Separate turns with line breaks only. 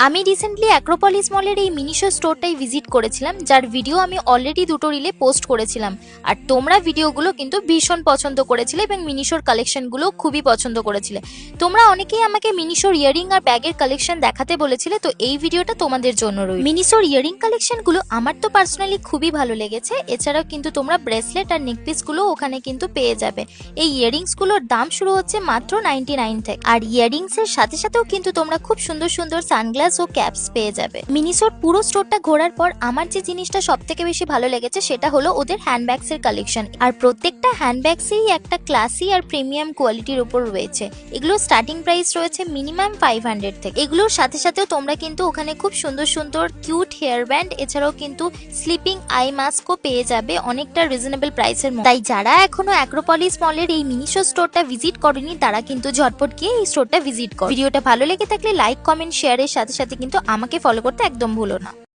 আমি recently Acropolis মলের এই মিনিশো স্টোরটাই ভিজিট করেছিলাম, যার ভিডিও আমি অলরেডি দুটো রিলে পোস্ট করেছিলাম। আর তোমরা ভিডিওগুলো কিন্তু ভীষণ পছন্দ করেছিলে এবং মিনিশোর কালেকশনগুলো খুবই পছন্দ করেছিলে। তোমরা অনেকেই আমাকে মিনিশোর ইয়ারিং আর ব্যাগের কালেকশন দেখাতে বলেছিলে, তো এই ভিডিওটা তোমাদের জন্য রইল। মিনিশোর ইয়ারিং কালেকশনগুলো আমার তো পার্সোনালি খুবই ভালো লেগেছে। এছাড়াও কিন্তু তোমরা ব্রেসলেট আর নেকপিসগুলো ওখানে কিন্তু পেয়ে যাবে। এই ইয়ারিংসগুলোর দাম শুরু হচ্ছে মাত্র 99 থেকে। আর ইয়ারিংসের সাথে সাথেও কিন্তু তোমরা খুব সুন্দর সুন্দর সানগ্লাস ও ক্যাপস পেয়ে যাবে। মিনিসোর পুরো স্টোরটা ঘোরার পর আমার যে জিনিসটা সব থেকে বেশি ভালো লেগেছে সেটা হলো ওদের হ্যান্ডব্যাগস এর কালেকশন। আর প্রত্যেকটা হ্যান্ডব্যাগসই একটা ক্লাসি আর প্রিমিয়াম কোয়ালিটির উপর রয়েছে। এগুলো স্টার্টিং প্রাইস রয়েছে মিনিমাম 500 থেকে। এগুলোর সাথে সাথেও তোমরা কিন্তু ওখানে খুব সুন্দর সুন্দর কিউট হেয়ার ব্যান্ড, এছাড়াও কিন্তু স্লিপিং আই মাস্কও পেয়ে যাবে অনেকটা রিজনেবল প্রাইসের মধ্যে। তাই যারা এখনো অ্যাক্রোপলিস মলের এই মিনিশো স্টোরটা ভিজিট করেনি তারা কিন্তু ঝটপট গিয়ে এই স্টোরটা ভিজিট করো। ভিডিওটা ভালো লেগে থাকলে লাইক, কমেন্ট, শেয়ারের সাথে সাথে কিন্তু আমাকে ফলো করতে একদম ভুলো না।